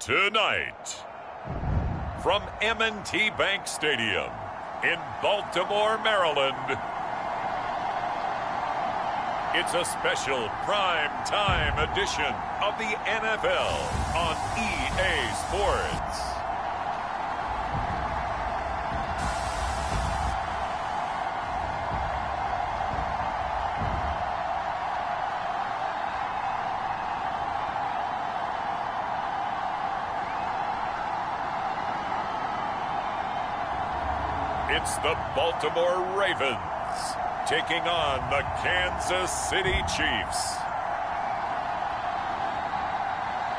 Tonight, from M&T Bank Stadium in Baltimore, Maryland, it's a special prime time edition of the NFL on EA Sports. It's the Baltimore Ravens taking on the Kansas City Chiefs.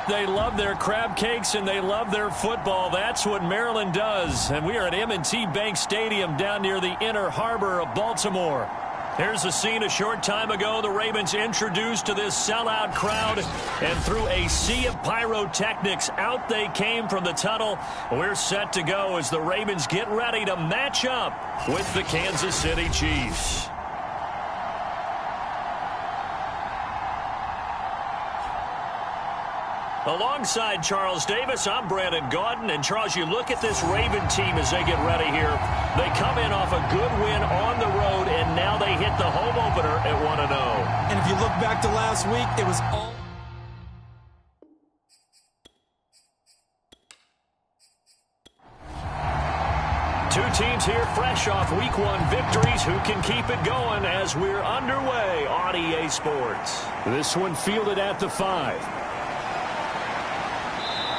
They love their crab cakes and they love their football. That's what Maryland does. And we are at M&T Bank Stadium down near the Inner Harbor of Baltimore. Here's a scene a short time ago. The Ravens introduced to this sellout crowd, and through a sea of pyrotechnics, out they came from the tunnel. We're set to go as the Ravens get ready to match up with the Kansas City Chiefs. Alongside Charles Davis, I'm Brandon Gaudin. And, Charles, you look at this Raven team as they get ready here. They come in off a good win on the road, and now they hit the home opener at 1-0. And if you look back to last week, it was all... Two teams here fresh off Week 1 victories. Who can keep it going as we're underway on EA Sports? This one fielded at the 5.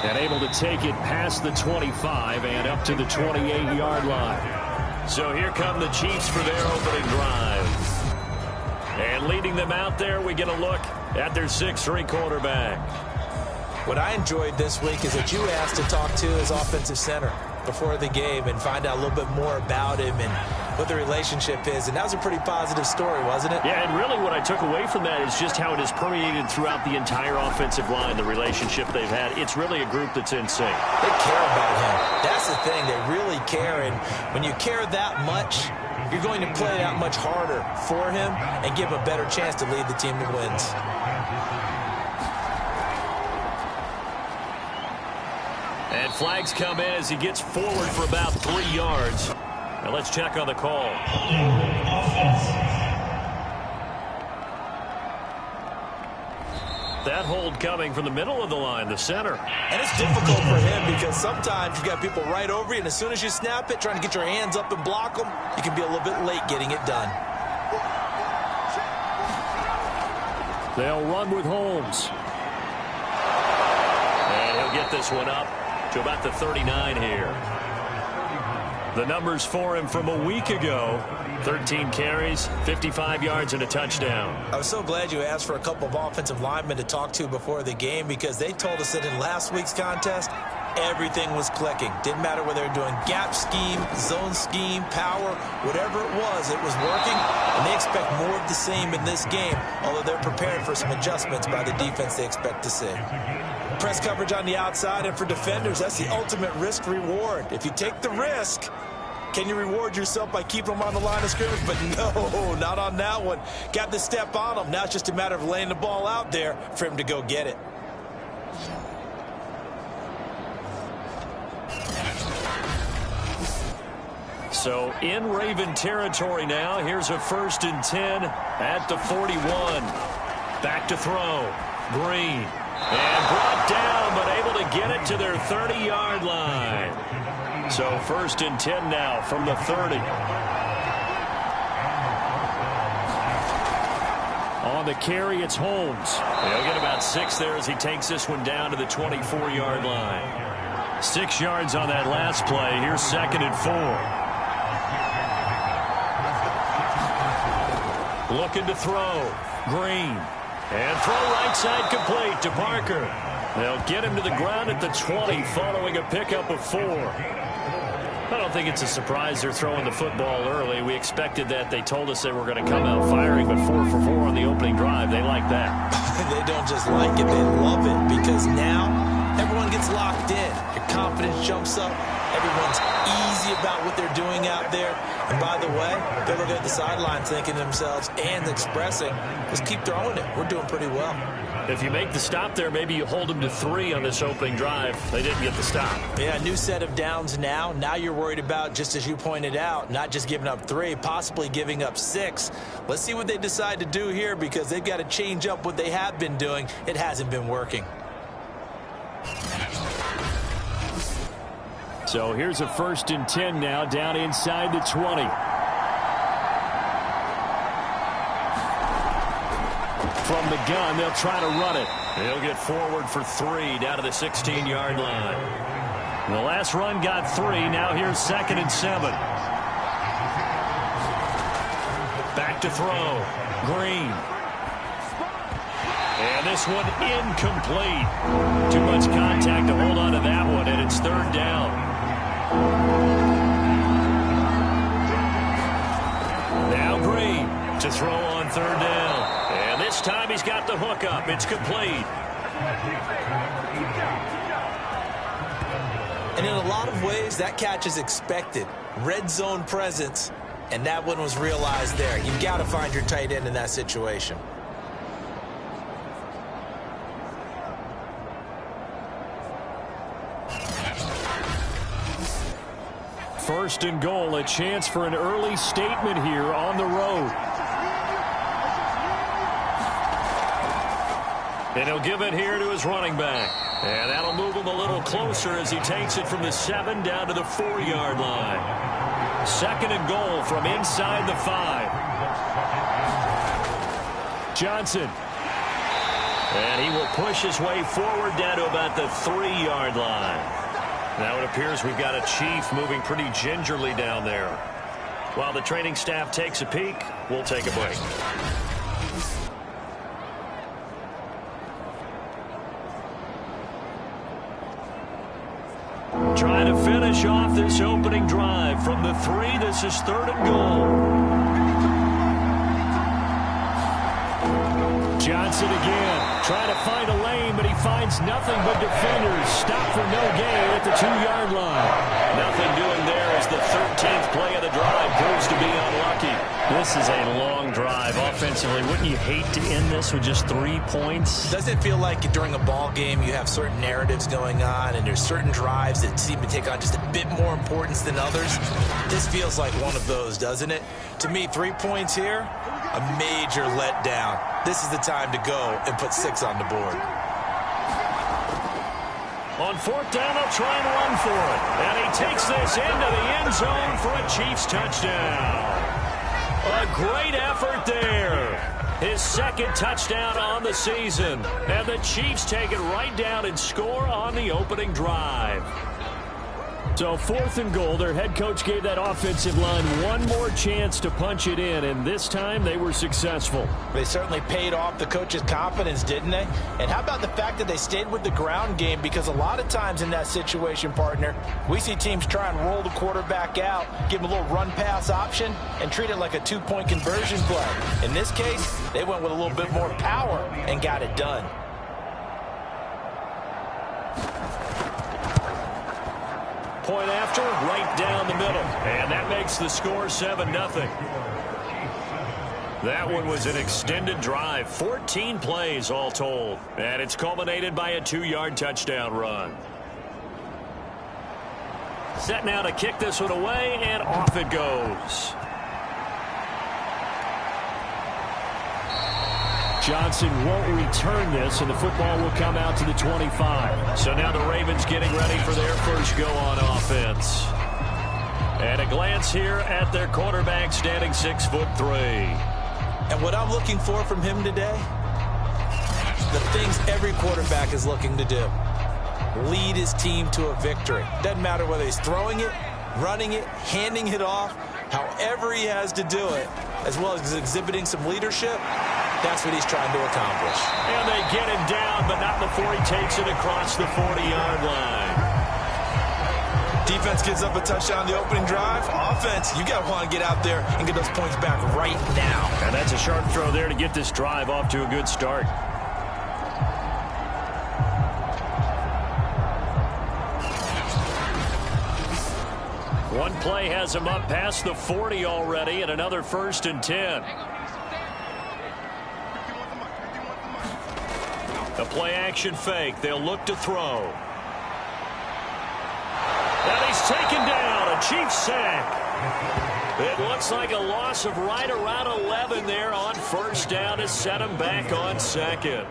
And able to take it past the 25 and up to the 28-yard line. So here come the Chiefs for their opening drive. And leading them out there, we get a look at their 6'3" quarterback. What I enjoyed this week is that you asked to talk to his offensive center before the game and find out a little bit more about him and what the relationship is. And that was a pretty positive story, wasn't it? Yeah, and really what I took away from that is just how it has permeated throughout the entire offensive line, the relationship they've had. It's really a group that's in sync. They care about him. That's the thing. They really care. And when you care that much, you're going to play that much harder for him and give him a better chance to lead the team to wins. And flags come in as he gets forward for about 3 yards. Now let's check on the call. That hold coming from the middle of the line, the center. And it's difficult for him because sometimes you got people right over you, and as soon as you snap it, trying to get your hands up and block them, you can be a little bit late getting it done. They'll run with Holmes. And he'll get this one up to about the 39 here. The numbers for him from a week ago: 13 carries, 55 yards, and a touchdown. I was so glad you asked for a couple of offensive linemen to talk to before the game, because they told us that in last week's contest, everything was clicking. Didn't matter whether they were doing gap scheme, zone scheme, power, whatever it was working, and they expect more of the same in this game, although they're prepared for some adjustments by the defense they expect to see. Press coverage on the outside, and for defenders, that's the ultimate risk-reward. If you take the risk, can you reward yourself by keeping them on the line of scrimmage? But no, not on that one. Got to step on them. Now it's just a matter of laying the ball out there for him to go get it. So in Raven territory now. Here's a 1st and 10 at the 41. Back to throw. Green. And brought down, but able to get it to their 30-yard line. So 1st and 10 now from the 30. On the carry, it's Holmes. He'll get about 6 there as he takes this one down to the 24-yard line. 6 yards on that last play. Here's 2nd and 4. Looking to throw. Green. And throw right side complete to Parker. They'll get him to the ground at the 20 following a pickup of 4. I don't think it's a surprise they're throwing the football early. We expected that. They told us they were going to come out firing, but 4 for 4 on the opening drive. They like that. They don't just like it, they love it, because now everyone gets locked in. You're confidence jumps up. Everyone's easy about what they're doing out there. And by the way, they're looking at the sideline thinking to themselves and expressing, just keep throwing it. We're doing pretty well. If you make the stop there, maybe you hold them to 3 on this opening drive. They didn't get the stop. Yeah, new set of downs now. Now you're worried about, just as you pointed out, not just giving up 3, possibly giving up 6. Let's see what they decide to do here because they've got to change up what they have been doing. It hasn't been working. So here's a 1st and 10 now down inside the 20. From the gun, they'll try to run it. They'll get forward for 3 down to the 16-yard line. The last run got 3. Now here's 2nd and 7. Back to throw. Green. And this one incomplete. Too much contact to hold on to that one, and it's 3rd down. Now Green to throw on 3rd down. And this time he's got the hook up. It's complete. And in a lot of ways, that catch is expected. Red zone presence, and that one was realized there. You've got to find your tight end in that situation. 1st and goal, a chance for an early statement here on the road. And he'll give it here to his running back. And that'll move him a little closer as he takes it from the 7 down to the 4-yard line. 2nd and goal from inside the 5. Johnson. And he will push his way forward down to about the 3-yard line. Now it appears we've got a Chief moving pretty gingerly down there. While the training staff takes a peek, we'll take a break. Trying to finish off this opening drive from the 3. This is 3rd and goal. Johnson again, trying to find a lane, but he finds nothing but defenders. Stop for no gain at the 2-yard line. Nothing doing there as the 13th play of the drive proves to be unlucky. This is a long drive offensively. Wouldn't you hate to end this with just 3 points? Doesn't it feel like during a ball game you have certain narratives going on and there's certain drives that seem to take on just a bit more importance than others? This feels like one of those, doesn't it? To me, 3 points here, a major letdown. This is the time to go and put 6 on the board. On 4th down, they'll try and run for it. And he takes this into the end zone for a Chiefs touchdown. A great effort there. His 2nd touchdown on the season. And the Chiefs take it right down and score on the opening drive. So 4th and goal, their head coach gave that offensive line one more chance to punch it in, and this time they were successful. They certainly paid off the coach's confidence, didn't they? And how about the fact that they stayed with the ground game? Because a lot of times in that situation, partner, we see teams try and roll the quarterback out, give him a little run-pass option, and treat it like a 2-point conversion play. In this case, they went with a little bit more power and got it done. Point after, right down the middle. And that makes the score 7-0. That one was an extended drive, 14 plays all told. And it's culminated by a 2-yard touchdown run. Set now to kick this one away, and off it goes. Johnson won't return this, and the football will come out to the 25. So now the Ravens getting ready for their first go on offense. And a glance here at their quarterback standing 6'3". And what I'm looking for from him today, the things every quarterback is looking to do. Lead his team to a victory. Doesn't matter whether he's throwing it, running it, handing it off, however he has to do it, as well as exhibiting some leadership. That's what he's trying to accomplish. And they get him down, but not before he takes it across the 40-yard line. Defense gives up a touchdown on the opening drive. Offense, you got to want to get out there and get those points back right now. And that's a sharp throw there to get this drive off to a good start. One play has him up past the 40 already, and another 1st and 10. A play-action fake. They'll look to throw. And he's taken down. A Chiefs sack. It looks like a loss of right around 11 there on 1st down to set him back on 2nd.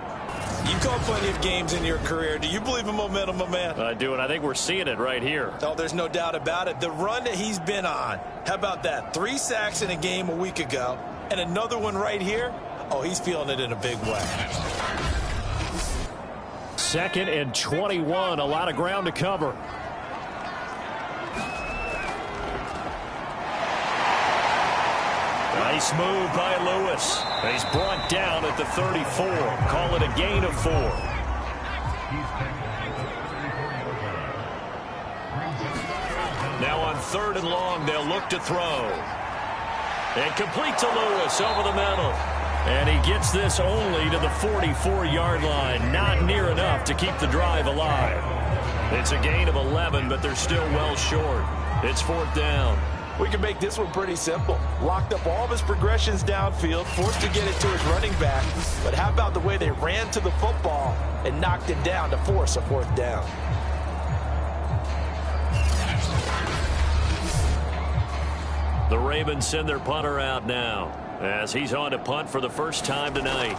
You've called plenty of games in your career. Do you believe in momentum, my man? I do, and I think we're seeing it right here. Oh, there's no doubt about it. The run that he's been on. How about that? 3 sacks in a game a week ago, and another one right here. Oh, he's feeling it in a big way. 2nd and 21. A lot of ground to cover. Nice move by Lewis. He's brought down at the 34. Call it a gain of 4. Now on 3rd and long, they'll look to throw. And complete to Lewis over the middle. And he gets this only to the 44-yard line. Not near enough to keep the drive alive. It's a gain of 11, but they're still well short. It's 4th down. We can make this one pretty simple. Locked up all of his progressions downfield, forced to get it to his running back. But how about the way they ran to the football and knocked it down to force a 4th down? The Ravens send their punter out now as he's on to punt for the first time tonight.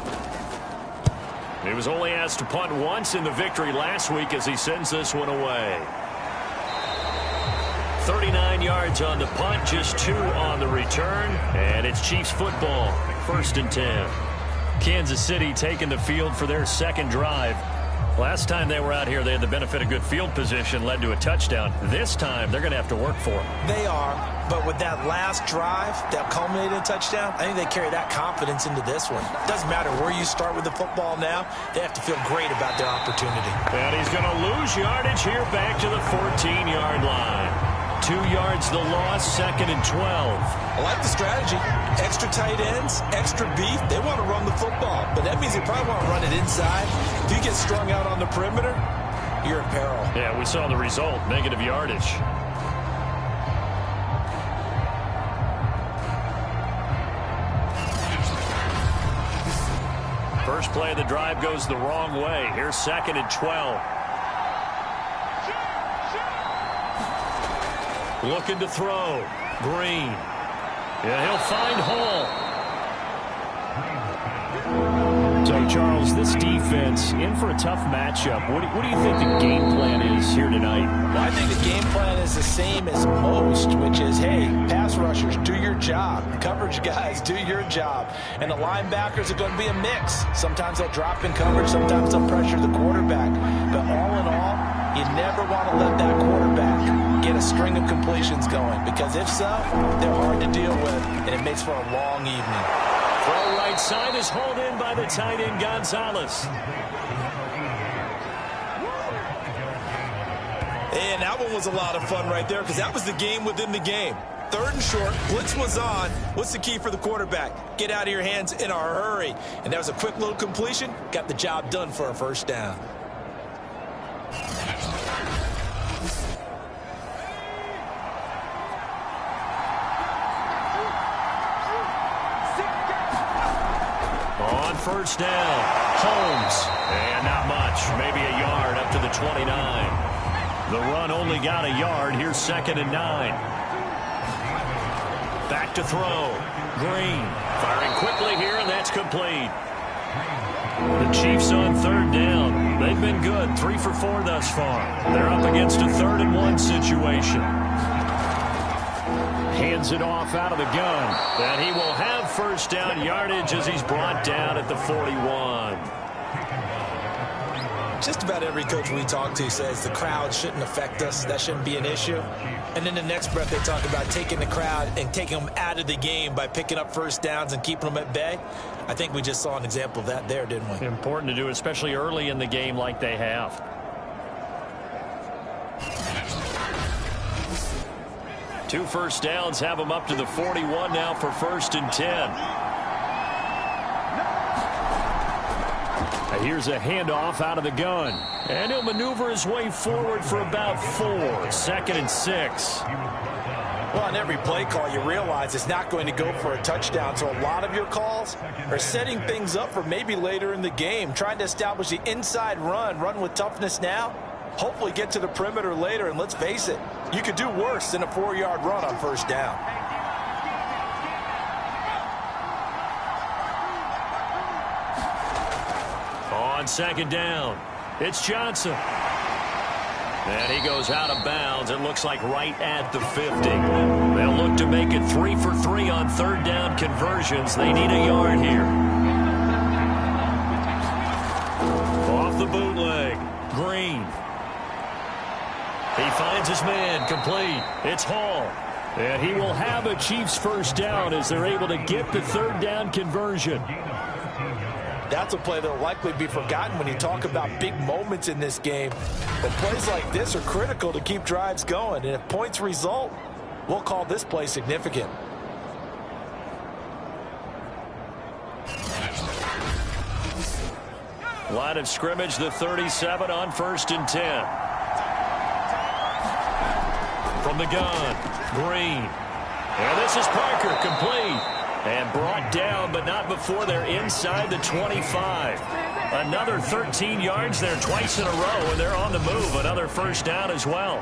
He was only asked to punt once in the victory last week as he sends this one away. 39 yards on the punt, just 2 on the return, and it's Chiefs football, 1st and 10. Kansas City taking the field for their 2nd drive. Last time they were out here, they had the benefit of good field position, led to a touchdown. This time, they're going to have to work for it. They are, but with that last drive, that culminated touchdown, I think they carry that confidence into this one. Doesn't matter where you start with the football now, they have to feel great about their opportunity. And he's going to lose yardage here back to the 14-yard line. 2 yards the loss, 2nd and 12. I like the strategy. Extra tight ends, extra beef. They want to run the football, but that means they probably want to run it inside. If you get strung out on the perimeter, you're in peril. Yeah, we saw the result, negative yardage. First play of the drive goes the wrong way. Here's 2nd and 12. Looking to throw. Green. Yeah, he'll find Hall. So, Charles, this defense in for a tough matchup. What do you think the game plan is here tonight? Well, I think the game plan is the same as most, which is, hey, pass rushers, do your job. Coverage guys, do your job. And the linebackers are going to be a mix. Sometimes they'll drop in coverage. Sometimes they'll pressure the quarterback. But all in all, you never want to let that quarterback get a string of completions going, because if so, they're hard to deal with, and it makes for a long evening. Throw right side is hauled in by the tight end, Gonzalez. And that one was a lot of fun right there, because that was the game within the game. 3rd and short, blitz was on. What's the key for the quarterback? Get out of your hands in a hurry. And that was a quick little completion, got the job done for a 1st down. On 1st down, Holmes. And not much, maybe a yard up to the 29. The run only got a yard. Here's 2nd and 9. Back to throw. Green firing quickly here, and that's complete. The Chiefs on 3rd down. They've been good, 3 for 4 thus far. They're up against a 3rd and 1 situation. Hands it off out of the gun. And he will have 1st down yardage as he's brought down at the 41. Just about every coach we talk to says the crowd shouldn't affect us. That shouldn't be an issue. And in the next breath, they talk about taking the crowd and taking them out of the game by picking up 1st downs and keeping them at bay. I think we just saw an example of that there, didn't we? Important to do, especially early in the game like they have. 2 1st downs have them up to the 41 now for 1st and 10. Here's a handoff out of the gun. And he'll maneuver his way forward for about 4. 2nd and 6. Well, on every play call, you realize it's not going to go for a touchdown. So a lot of your calls are setting things up for maybe later in the game, trying to establish the inside run with toughness now, hopefully get to the perimeter later. And let's face it, you could do worse than a 4-yard run on first down. On second down, it's Johnson. And he goes out of bounds. It looks like right at the 50. They'll look to make it 3 for 3 on third down conversions. They need a yard here. Off the bootleg, Green. He finds his man, complete. It's Hall. And he will have a Chiefs first down as they're able to get the third down conversion. That's a play that will likely be forgotten when you talk about big moments in this game. But plays like this are critical to keep drives going. And if points result, we'll call this play significant. Line of scrimmage, the 37 on 1st and 10. From the gun, Green. And this is Parker, complete. And brought down, but not before they're inside the 25. Another 13 yards there twice in a row, and they're on the move. Another first down as well.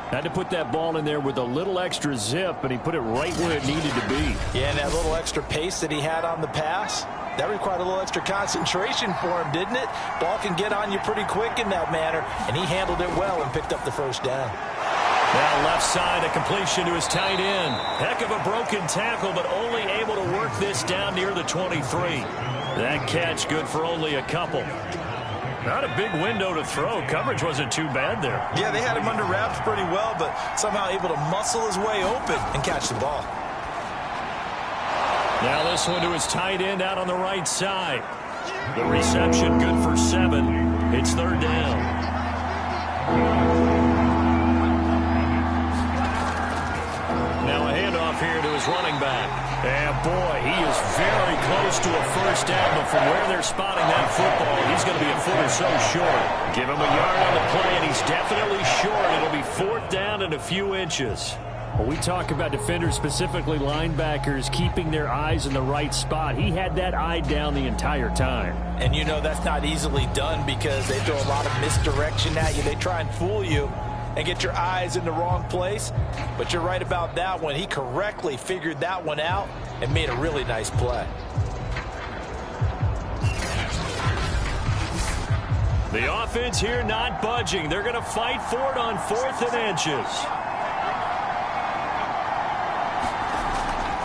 Had to put that ball in there with a little extra zip, and he put it right where it needed to be. Yeah, and that little extra pace that he had on the pass, that required a little extra concentration for him, didn't it? Ball can get on you pretty quick in that manner, and he handled it well and picked up the first down. Now left side, a completion to his tight end. Heck of a broken tackle, but only able to work this down near the 23. That catch good for only a couple. Not a big window to throw. Coverage wasn't too bad there. Yeah, they had him under wraps pretty well, but somehow able to muscle his way open and catch the ball. Now this one to his tight end out on the right side. The reception good for 7. It's third down. Now a handoff here to his running back. And boy, he is very close to a first down, but from where they're spotting that football, he's going to be a foot or so short. Give him a yard on the play, and he's definitely short. It'll be fourth down and a few inches. Well, we talk about defenders, specifically linebackers, keeping their eyes in the right spot. He had that eye down the entire time. And you know that's not easily done because they throw a lot of misdirection at you. They try and fool you and get your eyes in the wrong place. But you're right about that one. He correctly figured that one out and made a really nice play. The offense here not budging. They're going to fight for it on 4th and inches.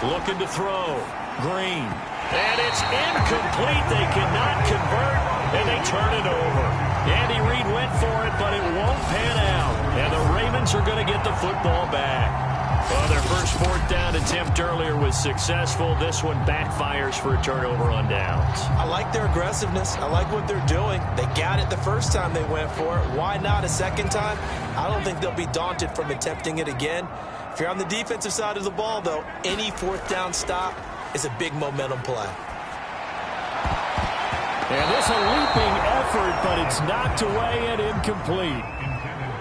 Looking to throw. Green. And it's incomplete. They cannot convert, and they turn it over. Andy Reid went for it, but it won't pan out. And the Ravens are going to get the football back. Well, their first fourth down attempt earlier was successful. This one backfires for a turnover on downs. I like their aggressiveness. I like what they're doing. They got it the first time they went for it. Why not a second time? I don't think they'll be daunted from attempting it again. If you're on the defensive side of the ball, though, any fourth down stop is a big momentum play. And this a leaping effort, but it's knocked away and incomplete.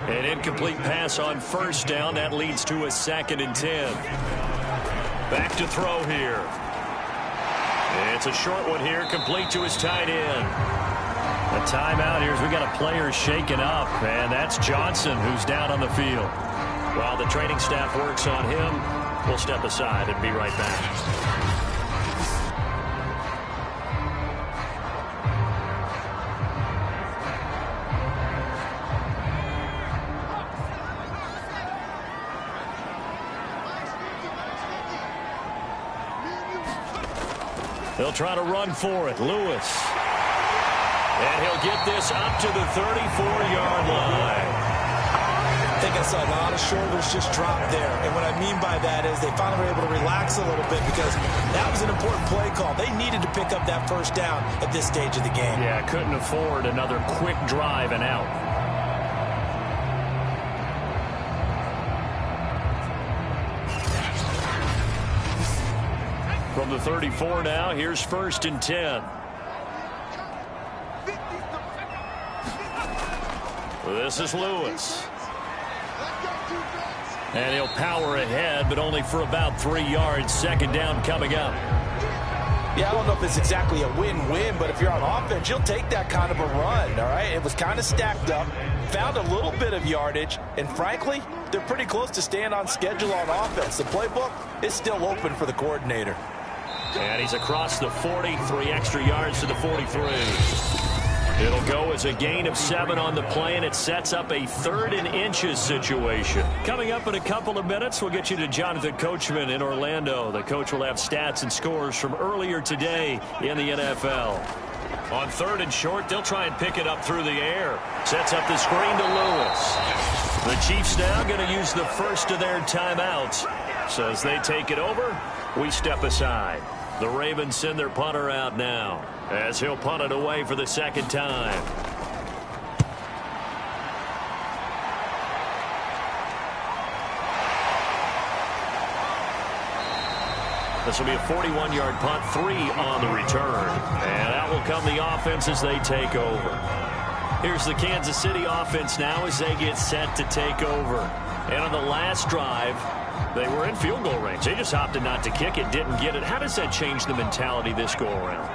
An incomplete pass on first down. That leads to a 2nd and 10. Back to throw here. It's a short one here, complete to his tight end. A timeout here as we got a player shaken up, and that's Johnson who's down on the field. While the training staff works on him, we'll step aside and be right back. They'll try to run for it. Lewis. And he'll get this up to the 34-yard line. I think I saw a lot of shoulders just drop there. And what I mean by that is they finally were able to relax a little bit because that was an important play call. They needed to pick up that first down at this stage of the game. Yeah, couldn't afford another quick drive and out. From the 34 now, here's 1st and 10. This is Lewis. And he'll power ahead, but only for about 3 yards. Second down coming up. Yeah, I don't know if it's exactly a win-win, but if you're on offense, you'll take that kind of a run, all right? It was kind of stacked up, found a little bit of yardage, and frankly, they're pretty close to staying on schedule on offense. The playbook is still open for the coordinator. And he's across the 40, 3 extra yards to the 43. It'll go as a gain of 7 on the play, and it sets up a 3rd and inches situation. Coming up in a couple of minutes, we'll get you to Jonathan Coachman in Orlando. The coach will have stats and scores from earlier today in the NFL. On 3rd and short, they'll try and pick it up through the air. Sets up the screen to Lewis. The Chiefs now going to use the first of their timeouts. So as they take it over, we step aside. The Ravens send their punter out now, as he'll punt it away for the second time. This will be a 41-yard punt, 3 on the return. And out will come the offense as they take over. Here's the Kansas City offense now as they get set to take over. And on the last drive, they were in field goal range. They just opted not to kick it, didn't get it. How does that change the mentality this go-around?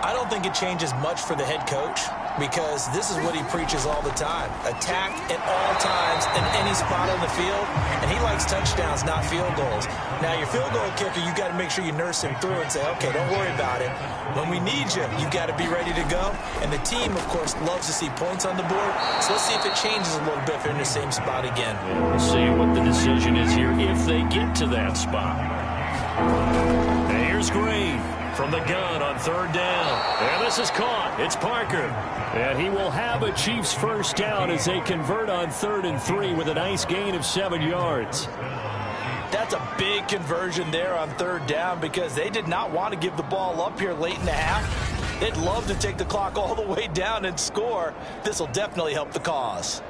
I don't think it changes much for the head coach because this is what he preaches all the time. Attack at all times in any spot on the field, and he likes touchdowns, not field goals. Now, your field goal kicker, you got to make sure you nurse him through and say, okay, don't worry about it. When we need you, you got to be ready to go. And the team, of course, loves to see points on the board. So let's see if it changes a little bit if they're in the same spot again. Yeah, we'll see what the decision is here if they get to that spot. And here's Green from the gun on 3rd down. And this is caught. It's Parker. And he will have a Chiefs first down as they convert on 3rd and 3 with a nice gain of 7 yards. That's a big conversion there on 3rd down because they did not want to give the ball up here late in the half. They'd love to take the clock all the way down and score. This will definitely help the cause.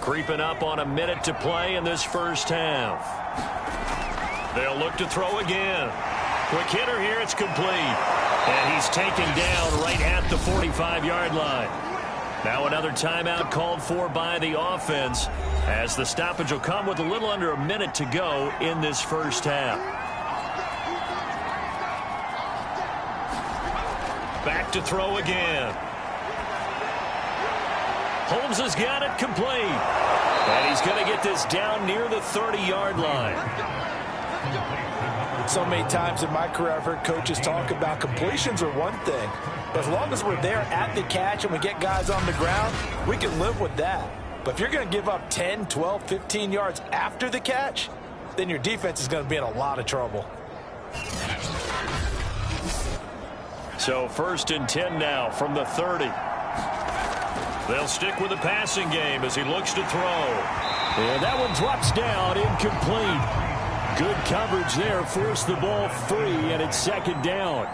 Creeping up on a minute to play in this first half. They'll look to throw again. Quick hitter here, it's complete. And he's taken down right at the 45-yard line. Now another timeout called for by the offense as the stoppage will come with a little under a minute to go in this first half. Back to throw again. Holmes has got it complete. And he's going to get this down near the 30-yard line. So many times in my career I've heard coaches talk about completions are one thing. But as long as we're there at the catch and we get guys on the ground, we can live with that. But if you're going to give up 10, 12, 15 yards after the catch, then your defense is going to be in a lot of trouble. So 1st and 10 now from the 30. They'll stick with the passing game as he looks to throw. And that one drops down, incomplete. Good coverage there, forced the ball free, and it's 2nd down.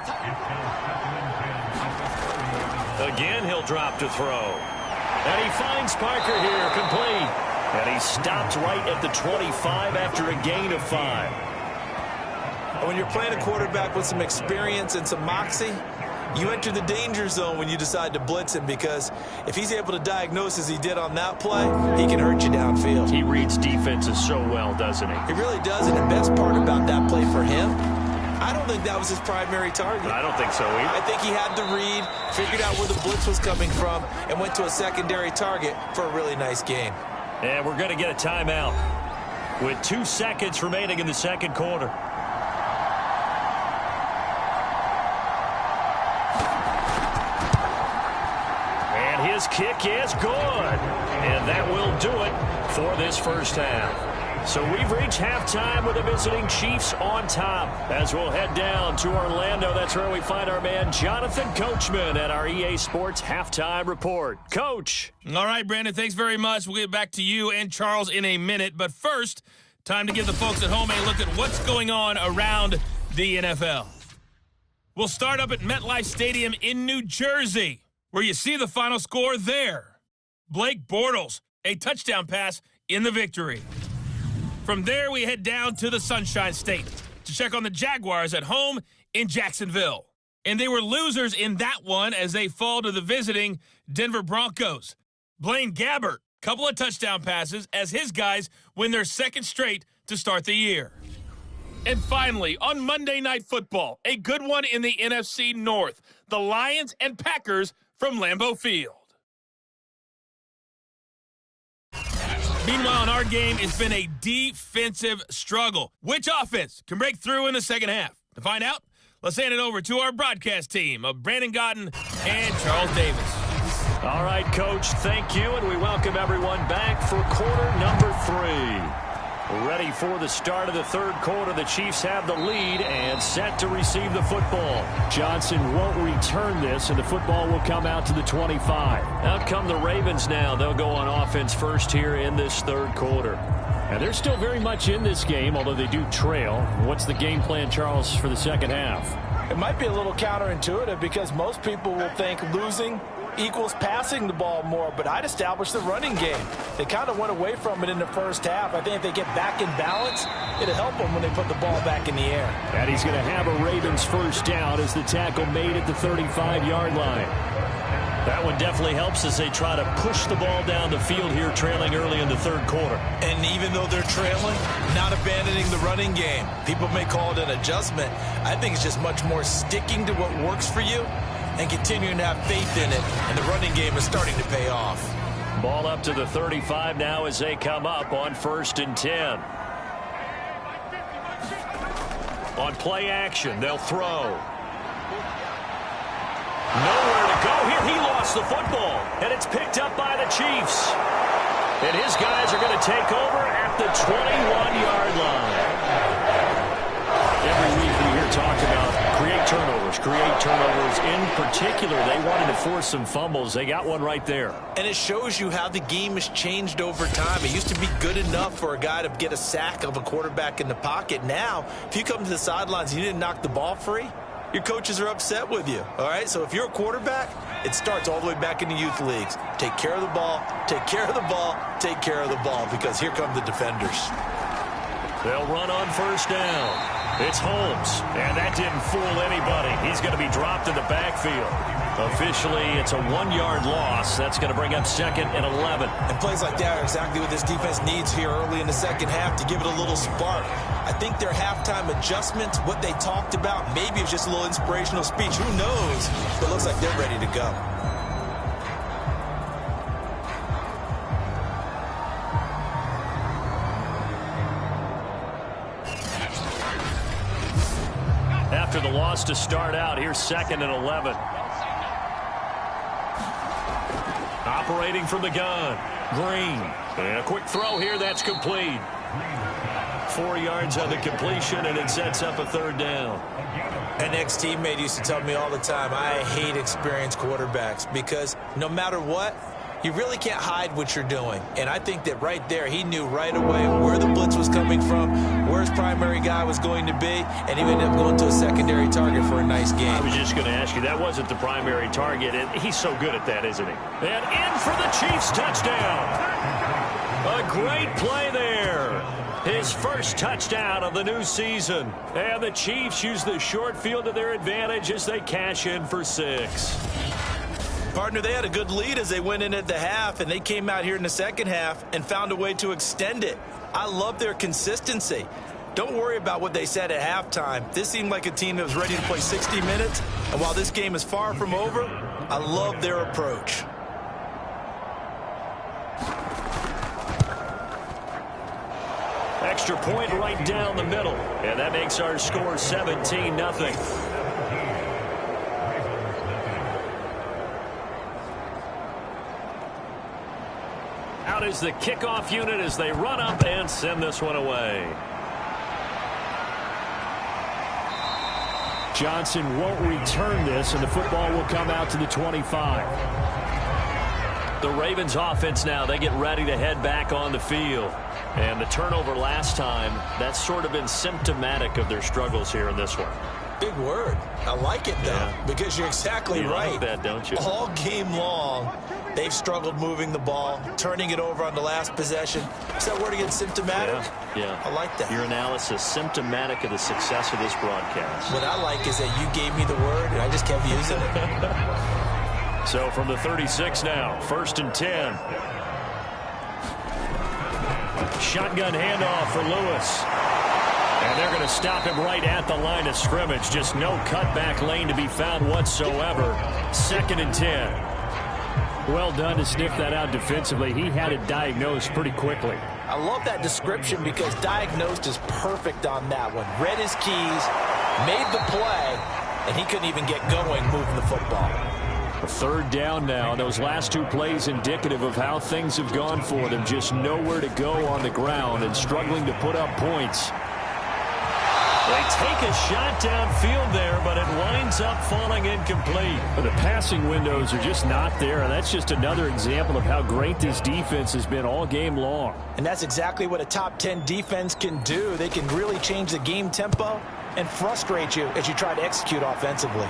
Again, he'll drop to throw. And he finds Parker here, complete. And he stopped right at the 25 after a gain of 5. When you're playing a quarterback with some experience and some moxie, you enter the danger zone when you decide to blitz him because if he's able to diagnose as he did on that play, he can hurt you downfield. He reads defenses so well, doesn't he? He really does, and the best part about that play for him, I don't think that was his primary target. I don't think so either. I think he had the read, figured out where the blitz was coming from, and went to a secondary target for a really nice game. And we're going to get a timeout with 2 seconds remaining in the second quarter. His kick is good. And that will do it for this first half. So we've reached halftime with the visiting Chiefs on top. As we'll head down to Orlando, that's where we find our man Jonathan Coachman at our EA Sports Halftime Report. Coach. All right, Brandon, thanks very much. We'll get back to you and Charles in a minute. But first, time to give the folks at home a look at what's going on around the NFL. We'll start up at MetLife Stadium in New Jersey, where you see the final score there. Blake Bortles, a touchdown pass in the victory. From there, we head down to the Sunshine State to check on the Jaguars at home in Jacksonville. and they were losers in that one as they fall to the visiting Denver Broncos. Blaine Gabbert, couple of touchdown passes as his guys win their second straight to start the year. And finally, on Monday Night Football, a good one in the NFC North, the Lions and Packers from Lambeau Field. Meanwhile, in our game, it's been a defensive struggle. Which offense can break through in the second half? To find out, let's hand it over to our broadcast team of Brandon Gotten and Charles Davis. All right, Coach, thank you, and we welcome everyone back for quarter number 3. Ready for the start of the third quarter. The Chiefs have the lead and set to receive the football. Johnson won't return this, and the football will come out to the 25. Out come the Ravens now. They'll go on offense first here in this third quarter. And they're still very much in this game, although they do trail. What's the game plan, Charles, for the second half? It might be a little counterintuitive because most people will think losing equals passing the ball more, but I'd establish the running game. They kind of went away from it in the first half. I think if they get back in balance, it'll help them when they put the ball back in the air. And he's going to have a Ravens first down as the tackle made at the 35-yard line. That one definitely helps as they try to push the ball down the field here, trailing early in the third quarter. And even though they're trailing, not abandoning the running game. People may call it an adjustment. I think it's just much more sticking to what works for you and continuing to have faith in it, and the running game is starting to pay off. Ball up to the 35 now as they come up on 1st and 10. On play action, they'll throw. Nowhere to go here. He lost the football, and it's picked up by the Chiefs. And his guys are going to take over at the 21-yard line. Every week we hear talk about create turnovers. In particular, they wanted to force some fumbles. They got one right there. And it shows you how the game has changed over time. It used to be good enough for a guy to get a sack of a quarterback in the pocket. Now, if you come to the sidelines and you didn't knock the ball free, your coaches are upset with you. All right, so if you're a quarterback, it starts all the way back in the youth leagues. Take care of the ball, take care of the ball, take care of the ball, because here come the defenders. They'll run on first down. It's Holmes, and that didn't fool anybody. He's going to be dropped in the backfield. Officially, it's a 1-yard loss. That's going to bring up 2nd and 11. And plays like that are exactly what this defense needs here early in the second half to give it a little spark. I think their halftime adjustment, what they talked about, maybe it's just a little inspirational speech. Who knows? But it looks like they're ready to go. After the loss to start out, here's 2nd and 11. Operating from the gun, Green. And a quick throw here, that's complete. 4 yards on the completion, and it sets up a 3rd down. An ex-teammate used to tell me all the time, I hate experienced quarterbacks because no matter what, you really can't hide what you're doing. And I think that right there, he knew right away where the blitz was coming from, where his primary guy was going to be, and he ended up going to a secondary target for a nice game. I was just going to ask you, that wasn't the primary target, and he's so good at that, isn't he? And in for the Chiefs touchdown. A great play there. His first touchdown of the new season. And the Chiefs use the short field to their advantage as they cash in for 6. Partner, they had a good lead as they went in at the half, and they came out here in the second half and found a way to extend it. I love their consistency. Don't worry about what they said at halftime. This seemed like a team that was ready to play 60 minutes, and while this game is far from over, I love their approach. Extra point right down the middle, and that makes our score 17-0. Out is the kickoff unit as they run up and send this one away. Johnson won't return this, and the football will come out to the 25. The Ravens offense now, they get ready to head back on the field. And the turnover last time, that's sort of been symptomatic of their struggles here in this one. Big word. I like it, though, because you're exactly right. Like that, don't you? All game long, they've struggled moving the ball, turning it over on the last possession. Is that word again, symptomatic? Yeah. I like that. Your analysis, symptomatic of the success of this broadcast. What I like is that you gave me the word, and I just kept using it. So from the 36 now, 1st and 10. Shotgun handoff for Lewis. And they're going to stop him right at the line of scrimmage. Just no cutback lane to be found whatsoever. 2nd and 10. Well done to sniff that out defensively. He had it diagnosed pretty quickly. I love that description because diagnosed is perfect on that one. Read his keys, made the play, and he couldn't even get going moving the football. A 3rd down now. Those last 2 plays indicative of how things have gone for them. Just nowhere to go on the ground and struggling to put up points. They take a shot downfield there, but it winds up falling incomplete. But the passing windows are just not there. That's just another example of how great this defense has been all game long. And that's exactly what a top 10 defense can do. They can really change the game tempo and frustrate you as you try to execute offensively.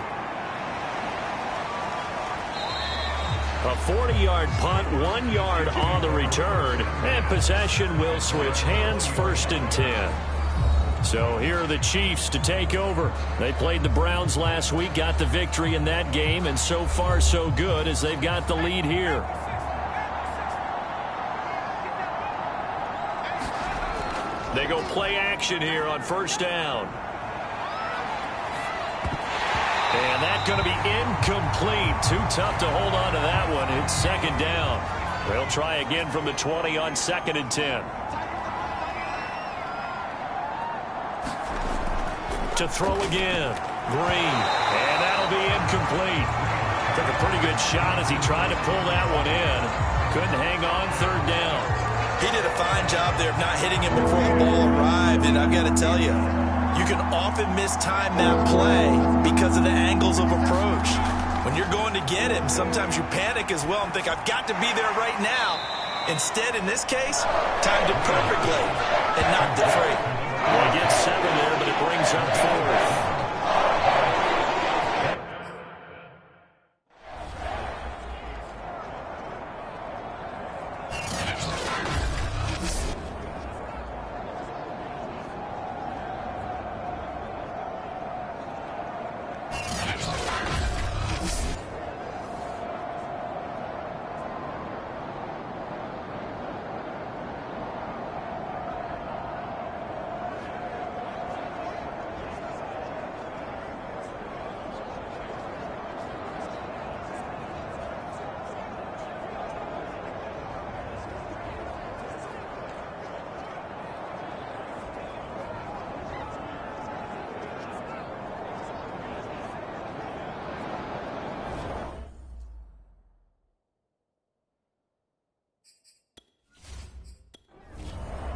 A 40-yard punt, 1 yard on the return, and possession will switch hands, 1st and 10. So here are the Chiefs to take over. They played the Browns last week, got the victory in that game, and so far so good as they've got the lead here. They go play action here on 1st down. And that's going to be incomplete. Too tough to hold on to that one. It's 2nd down. They'll try again from the 20 on 2nd and 10. To throw again. Green. And that'll be incomplete. Took a pretty good shot as he tried to pull that one in. Couldn't hang on, 3rd down. He did a fine job there of not hitting him before the ball arrived, and I've got to tell you, you can often mistime that play because of the angles of approach. When you're going to get him, sometimes you panic as well and think, I've got to be there right now. Instead, in this case, timed it perfectly and knocked it free. Well, he gets 7 there, but it brings up 4th.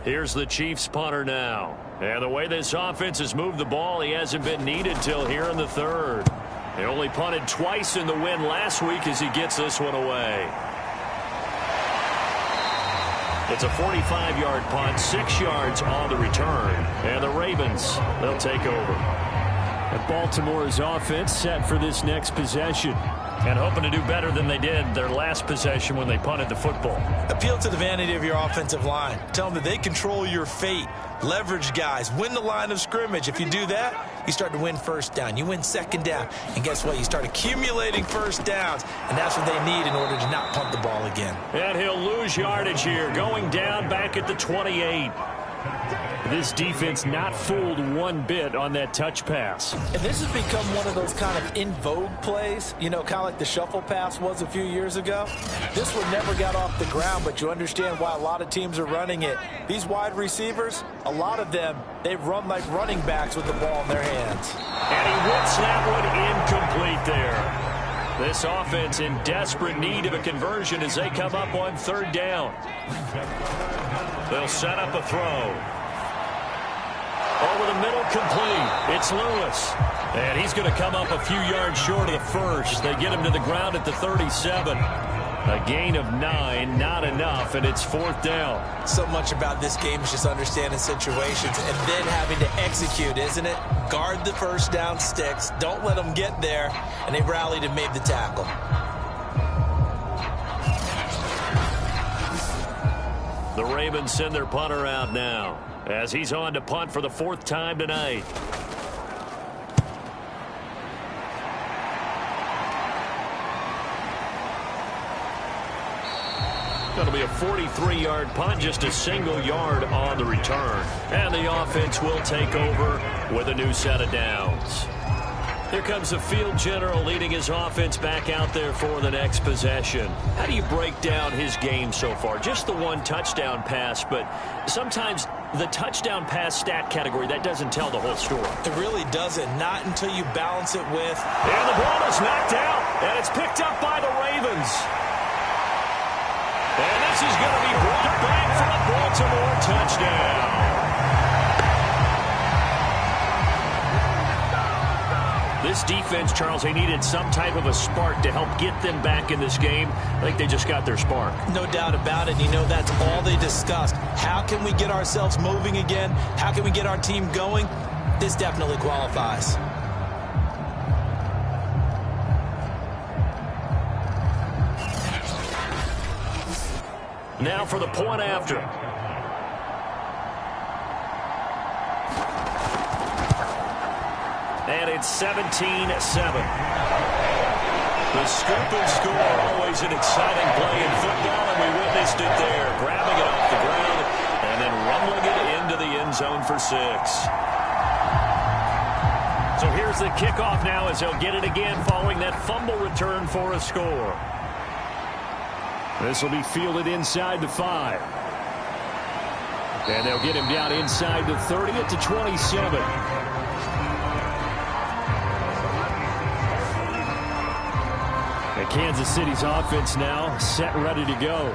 Here's the Chiefs punter now. And the way this offense has moved the ball, he hasn't been needed till here in the 3rd. He only punted twice in the win last week as he gets this one away. It's a 45-yard punt, 6 yards on the return. And the Ravens, they'll take over. And Baltimore's offense set for this next possession. And hoping to do better than they did their last possession when they punted the football. Appeal to the vanity of your offensive line. Tell them that they control your fate. Leverage guys. Win the line of scrimmage. If you do that, you start to win 1st down. You win 2nd down. And guess what? You start accumulating 1st downs. And that's what they need in order to not punt the ball again. And he'll lose yardage here. Going down back at the 28. This defense not fooled one bit on that touch pass. And this has become one of those kind of in vogue plays, you know, kind of like the shuffle pass was a few years ago. This one never got off the ground, but you understand why a lot of teams are running it. These wide receivers, a lot of them, they run like running backs with the ball in their hands. And he whips that one incomplete there. This offense in desperate need of a conversion as they come up on 3rd down. They'll set up a throw. Over the middle, complete. It's Lewis. And he's going to come up a few yards short of the 1st. They get him to the ground at the 37. A gain of 9, not enough, and it's 4th down. So much about this game is just understanding situations and then having to execute, isn't it? Guard the first down sticks. Don't let them get there. And they rallied and made the tackle. The Ravens send their punter out now as he's on to punt for the 4th time tonight. Going to be a 43-yard punt, just a single yard on the return. And the offense will take over with a new set of downs. Here comes the field general leading his offense back out there for the next possession. How do you break down his game so far? Just the one touchdown pass, but sometimes the touchdown pass stat category, that doesn't tell the whole story. It really doesn't. Not until you balance it with... And the ball is knocked out, and it's picked up by the Ravens. And this is going to be brought back for a Baltimore touchdown. This defense, Charles, they needed some type of a spark to help get them back in this game. I think they just got their spark. No doubt about it. You know, that's all they discussed. How can we get ourselves moving again? How can we get our team going? This definitely qualifies. Now for the point after. And it's 17-7. The scoop and score, always an exciting play in football, and we witnessed it there. Grabbing it off the ground and then rumbling it into the end zone for 6. So here's the kickoff now as they'll get it again following that fumble return for a score. This will be fielded inside the 5. And they'll get him down inside the 30 at the 27. And Kansas City's offense now set and ready to go.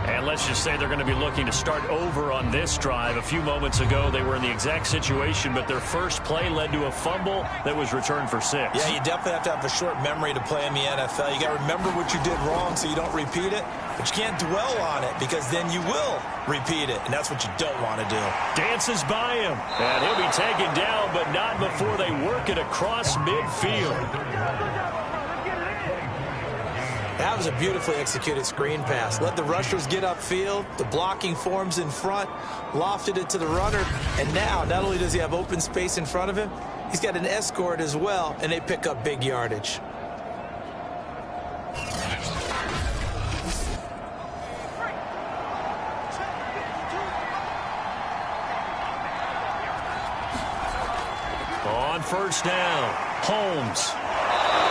And let's just say they're going to be looking to start over on this drive. A few moments ago, they were in the exact situation, but their first play led to a fumble that was returned for 6. Yeah, you definitely have to have a short memory to play in the NFL. You got to remember what you did wrong so you don't repeat it, but you can't dwell on it because then you will repeat it, and that's what you don't want to do. Dances by him, and he'll be taken down, but not before they work it across midfield. That was a beautifully executed screen pass. Let the rushers get upfield. The blocking forms in front. Lofted it to the runner. And now, not only does he have open space in front of him, he's got an escort as well, and they pick up big yardage. On first down, Holmes.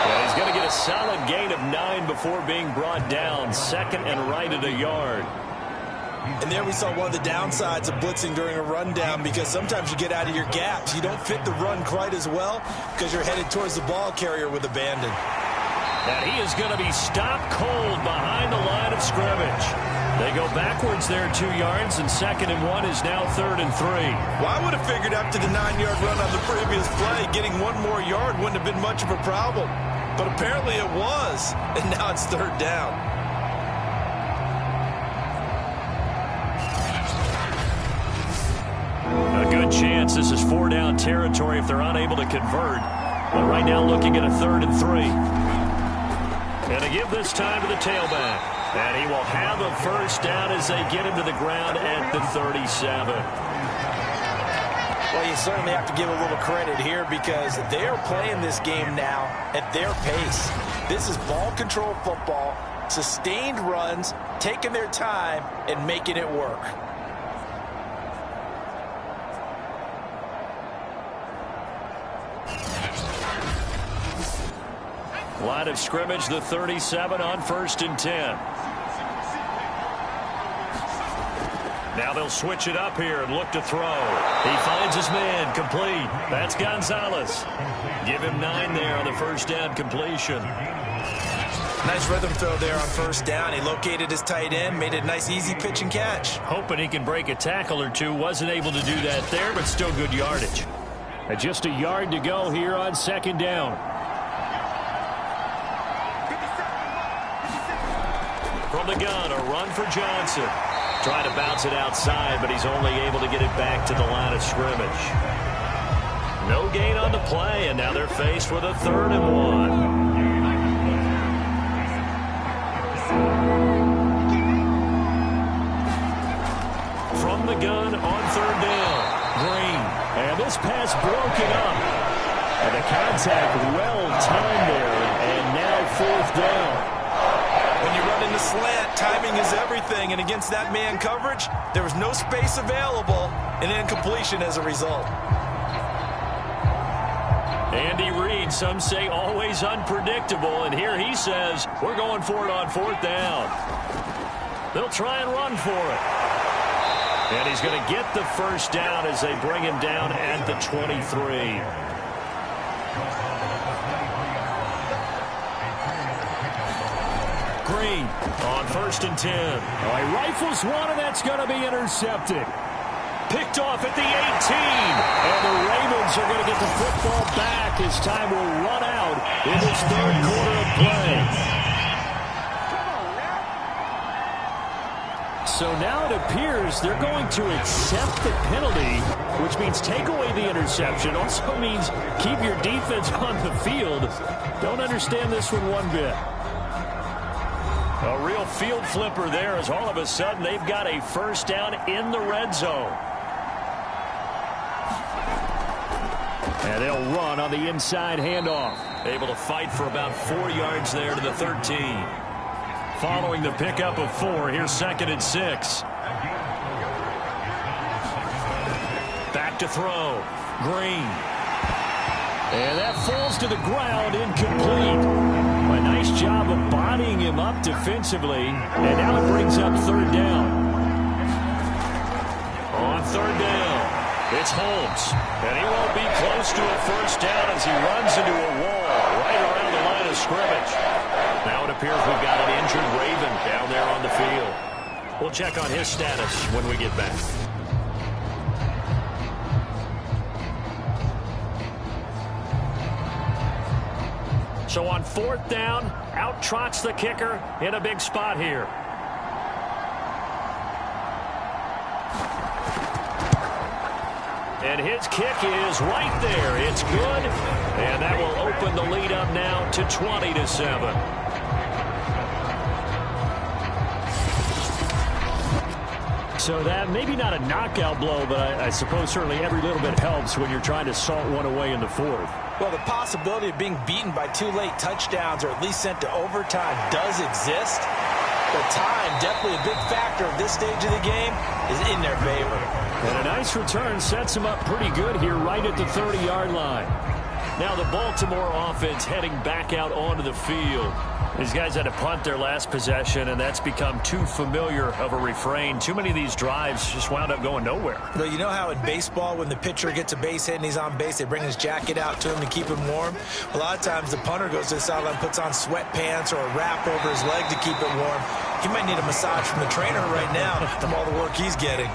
Yeah, he's going to get a solid gain of 9 before being brought down. Second and right at a yard. And there we saw one of the downsides of blitzing during a rundown because sometimes you get out of your gaps. You don't fit the run quite as well because you're headed towards the ball carrier with abandon. And he is going to be stopped cold behind the line of scrimmage. They go backwards there 2 yards, and 2nd and 1 is now 3rd and 3. Well, I would have figured after the 9-yard run on the previous play, getting 1 more yard wouldn't have been much of a problem. But apparently it was, and now it's 3rd down. A good chance this is 4-down territory if they're unable to convert. But right now looking at a 3rd and 3. And to give this time to the tailback. And he will have a first down as they get him to the ground at the 37. Well, you certainly have to give a little credit here because they are playing this game now at their pace. This is ball control football, sustained runs, taking their time, and making it work. Line of scrimmage, the 37 on 1st and 10. Now they'll switch it up here and look to throw. He finds his man, complete. That's Gonzalez. Give him 9 there on the first down completion. Nice rhythm throw there on first down. He located his tight end, made a nice easy pitch and catch. Hoping he can break a tackle or two. Wasn't able to do that there, but still good yardage. And just a yard to go here on 2nd down. From the gun, a run for Johnson. Trying to bounce it outside, but he's only able to get it back to the line of scrimmage. No gain on the play, and now they're faced with a 3rd and 1. From the gun on 3rd down. Green. And this pass broken up. And the contact well timed there. And now 4th down. When you run in the slant, timing is everything. And against that man coverage, there was no space available. And incompletion as a result. Andy Reid, some say always unpredictable. And here he says, we're going for it on 4th down. They'll try and run for it. And he's going to get the 1st down as they bring him down at the 23. Green on 1st and 10. Oh, he rifles one, and that's going to be intercepted. Picked off at the 18. And the Ravens are going to get the football back as time will run out in this 3rd quarter of play. So now it appears they're going to accept the penalty, which means take away the interception. Also means keep your defense on the field. Don't understand this one bit. A real field flipper there as all of a sudden they've got a 1st down in the red zone. And they'll run on the inside handoff. Able to fight for about 4 yards there to the 13. Following the pickup of 4, here's 2nd and 6. Back to throw. Green. And that falls to the ground, incomplete. A nice job of bodying him up defensively. And now it brings up 3rd down. On 3rd down, it's Holmes. And he won't be close to a 1st down as he runs into a wall right around the line of scrimmage. Now it appears we've got an injured Raven down there on the field. We'll check on his status when we get back. So on 4th down, out trots the kicker in a big spot here. And his kick is right there. It's good. And that will open the lead up now to 20-7. So that maybe not a knockout blow, but I suppose certainly every little bit helps when you're trying to salt one away in the 4th. Well, the possibility of being beaten by 2 late touchdowns or at least sent to overtime does exist. But time, definitely a big factor at this stage of the game, is in their favor. And a nice return sets them up pretty good here right at the 30-yard line. Now the Baltimore offense heading back out onto the field. These guys had to punt their last possession, and that's become too familiar of a refrain. Too many of these drives just wound up going nowhere. Well, you know how in baseball, when the pitcher gets a base hit and he's on base, they bring his jacket out to him to keep him warm? A lot of times the punter goes to the sideline, puts on sweatpants or a wrap over his leg to keep it warm. He might need a massage from the trainer right now from all the work he's getting.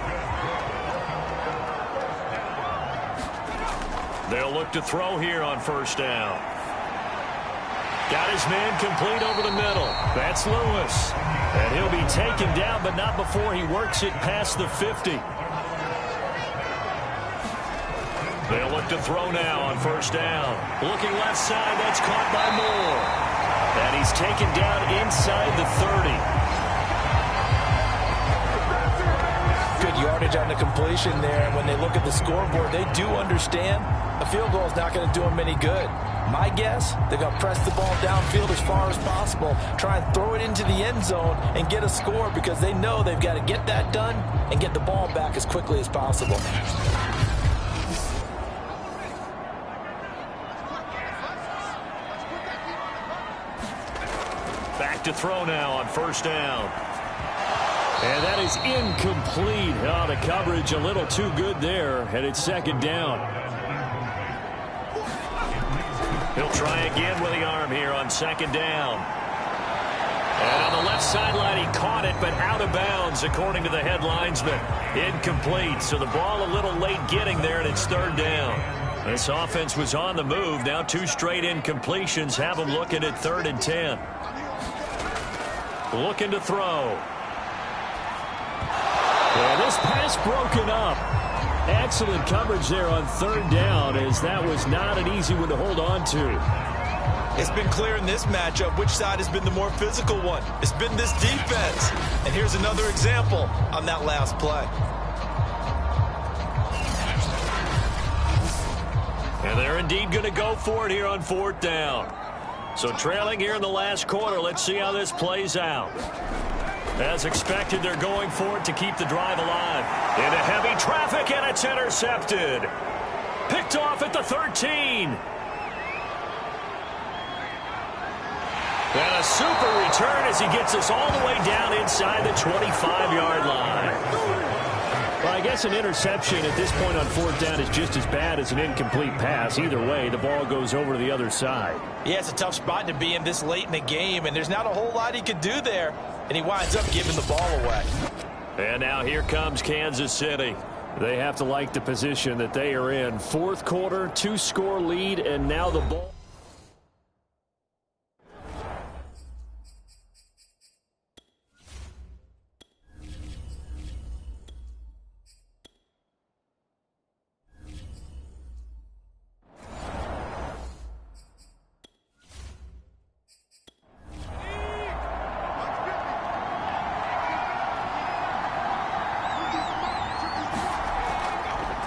They'll look to throw here on 1st down. Got his man complete over the middle. That's Lewis. And he'll be taken down, but not before he works it past the 50. They'll look to throw now on 1st down. Looking left side, that's caught by Moore. And he's taken down inside the 30. Good yardage on the completion there. And when they look at the scoreboard, they do understand a field goal is not going to do them any good. My guess, they're going to press the ball downfield as far as possible, try and throw it into the end zone and get a score because they know they've got to get that done and get the ball back as quickly as possible. Back to throw now on 1st down. And that is incomplete. Oh, the coverage a little too good there, and it's 2nd down. He'll try again with the arm here on 2nd down. And on the left sideline, he caught it, but out of bounds, according to the head linesman. Incomplete, so the ball a little late getting there, and it's 3rd down. This offense was on the move. Now 2 straight incompletions have them looking at 3rd and 10. Looking to throw. And this pass broken up. Excellent coverage there on third down, as that was not an easy one to hold on to. It's been clear in this matchup which side has been the more physical one. It's been this defense. And here's another example on that last play. And they're indeed going to go for it here on fourth down. So trailing here in the last quarter, let's see how this plays out. As expected, they're going for it to keep the drive alive. Into heavy traffic, and it's intercepted. Picked off at the 13. And a super return as he gets us all the way down inside the 25-yard line. Well, I guess an interception at this point on fourth down is just as bad as an incomplete pass. Either way, the ball goes over to the other side. Yeah, it's a tough spot to be in this late in the game, and there's not a whole lot he could do there. And he winds up giving the ball away. And now here comes Kansas City. They have to like the position that they are in. Fourth quarter, 2-score lead, and now the ball.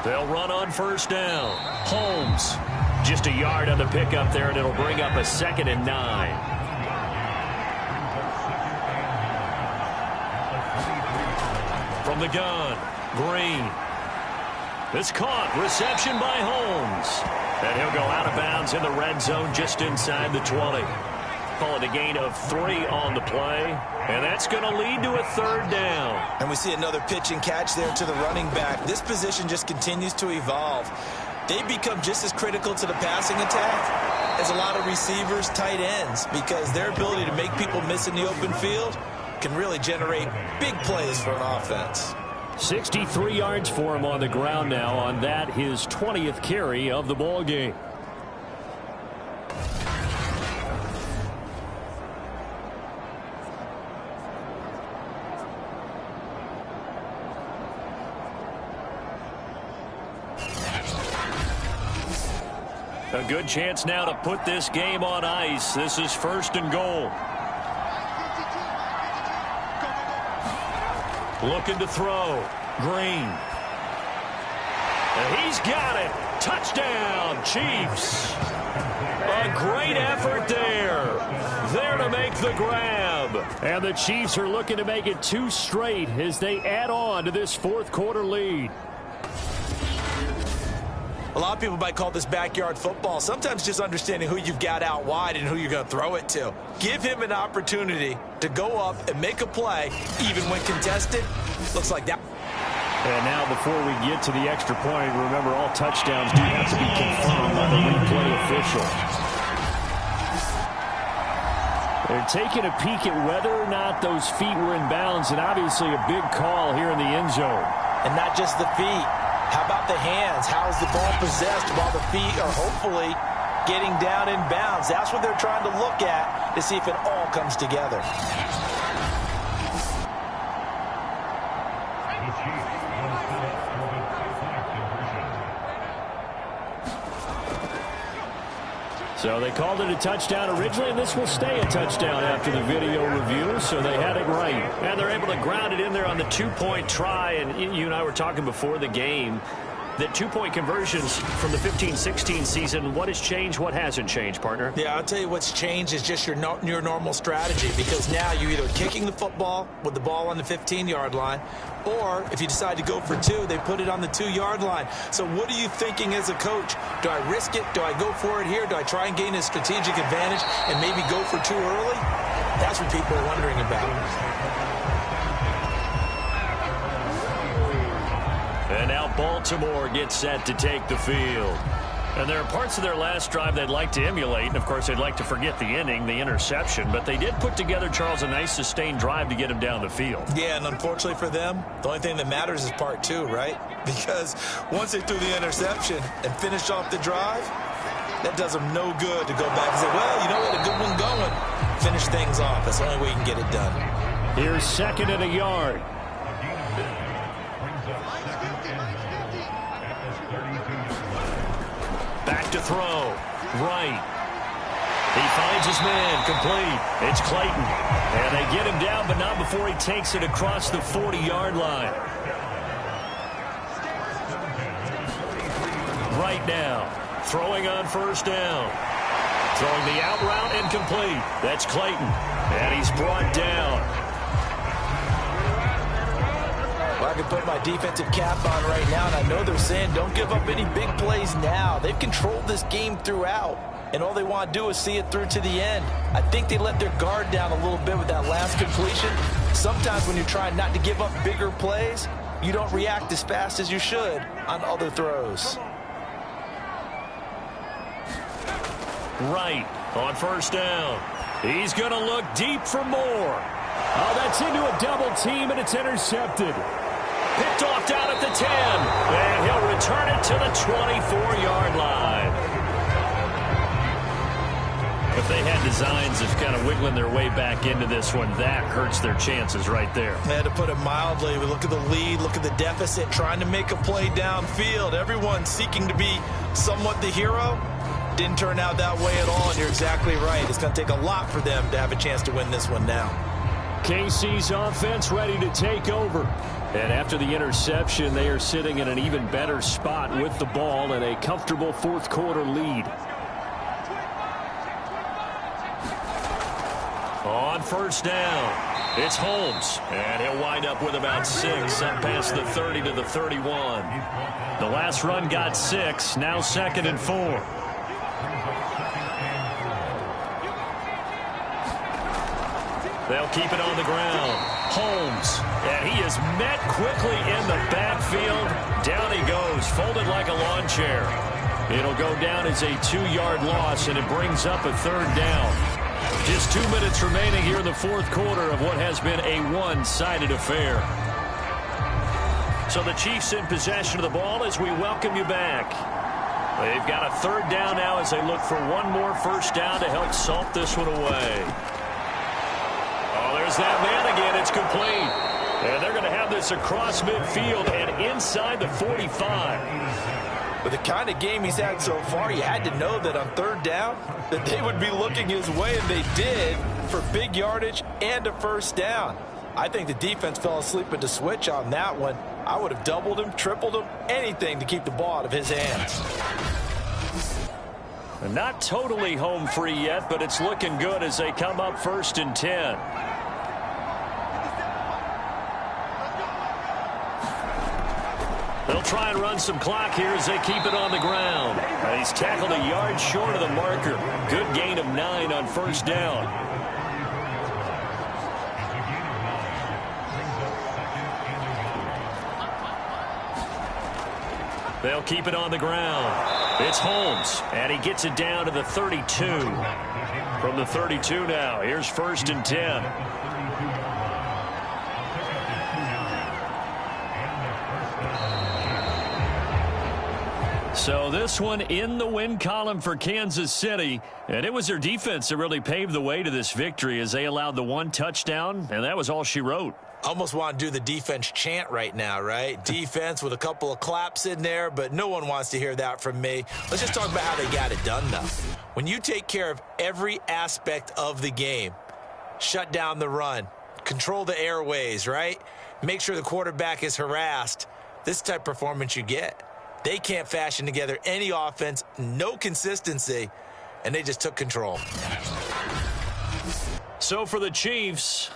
They'll run on first down. Holmes, just a yard on the pickup there, and it'll bring up a 2nd and 9. From the gun, Green. It's caught. Reception by Holmes. And he'll go out of bounds in the red zone just inside the 20. Call it a gain of 3 on the play. And that's going to lead to a 3rd down. And we see another pitch and catch there to the running back. This position just continues to evolve. They become just as critical to the passing attack as a lot of receivers, tight ends, because their ability to make people miss in the open field can really generate big plays for an offense. 63 yards for him on the ground now on that, his 20th carry of the ball game. A good chance now to put this game on ice. This is 1st and goal. Looking to throw. Green. And he's got it. Touchdown, Chiefs. A great effort there. There to make the grab. And the Chiefs are looking to make it 2 straight as they add on to this 4th quarter lead. A lot of people might call this backyard football. Sometimes just understanding who you've got out wide and who you're going to throw it to. Give him an opportunity to go up and make a play, even when contested. Looks like that. And now before we get to the extra point, remember all touchdowns do have to be confirmed by the replay official. They're taking a peek at whether or not those feet were in bounds, and obviously a big call here in the end zone. And not just the feet. How about the hands? How is the ball possessed while the feet are hopefully getting down in bounds? That's what they're trying to look at to see if it all comes together. So they called it a touchdown originally, and this will stay a touchdown after the video review, so they had it right. And they're able to ground it in there on the 2-point try, and you and I were talking before the game that 2-point conversions from the 15-16 season, what has changed, what hasn't changed, partner? Yeah, I'll tell you what's changed is just your normal strategy, because now you're either kicking the football with the ball on the 15-yard line, or if you decide to go for 2, they put it on the 2-yard line. So what are you thinking as a coach? Do I risk it? Do I go for it here? Do I try and gain a strategic advantage and maybe go for 2 early? That's what people are wondering about. And now Baltimore gets set to take the field. And there are parts of their last drive they'd like to emulate. And, of course, they'd like to forget the inning, the interception. But they did put together, Charles, a nice sustained drive to get him down the field. Yeah, and unfortunately for them, the only thing that matters is part 2, right? Because once they threw the interception and finished off the drive, that does them no good to go back and say, well, you know what, a good one going. finish things off. That's the only way you can get it done. Here's 2nd and a yard. Back to throw. Right. He finds his man, complete. It's Clayton. And they get him down, but not before he takes it across the 40-yard line. Right now, throwing on 1st down. Throwing the out route and complete. That's Clayton. And he's brought down. Well, I can put my defensive cap on right now, and I know they're saying don't give up any big plays now. They've controlled this game throughout, and all they want to do is see it through to the end. I think they let their guard down a little bit with that last completion. Sometimes when you're trying not to give up bigger plays, you don't react as fast as you should on other throws. Right on 1st down. He's going to look deep for more. Oh, that's into a double team, and it's intercepted. Picked off down at the 10, and he'll return it to the 24-yard line. If they had designs of kind of wiggling their way back into this one, that hurts their chances right there. They had to put it mildly. We look at the lead, look at the deficit, trying to make a play downfield. Everyone seeking to be somewhat the hero. Didn't turn out that way at all, and you're exactly right. It's going to take a lot for them to have a chance to win this one now. KC's offense ready to take over. And after the interception, they are sitting in an even better spot with the ball and a comfortable 4th quarter lead. On 1st down, it's Holmes, and he'll wind up with about 6 up past the 30 to the 31. The last run got 6, now 2nd and 4. They'll keep it on the ground. Holmes, and he is met quickly in the backfield. Down he goes, folded like a lawn chair. It'll go down as a 2-yard loss, and it brings up a 3rd down. Just 2 minutes remaining here in the 4th quarter of what has been a one-sided affair. So the Chiefs in possession of the ball as we welcome you back. They've got a 3rd down now as they look for one more 1st down to help salt this one away. There's that man again. It's complete. And they're going to have this across midfield and inside the 45. With the kind of game he's had so far, you had to know that on 3rd down that they would be looking his way, and they did, for big yardage and a 1st down. I think the defense fell asleep at the switch on that one. I would have doubled him, tripled him, anything to keep the ball out of his hands. Not totally home free yet, but it's looking good as they come up 1st and 10. They'll try and run some clock here as they keep it on the ground. He's tackled a yard short of the marker. Good gain of 9 on 1st down. They'll keep it on the ground. It's Holmes, and he gets it down to the 32. From the 32 now, here's 1st and 10. So this one in the win column for Kansas City, and it was their defense that really paved the way to this victory as they allowed the 1 touchdown, and that was all she wrote. Almost want to do the defense chant right now, right? Defense with a couple of claps in there, but no one wants to hear that from me. Let's just talk about how they got it done, though. When you take care of every aspect of the game, shut down the run, control the airways, right? Make sure the quarterback is harassed. This type of performance you get. They can't fashion together any offense, no consistency, and they just took control. So for the Chiefs,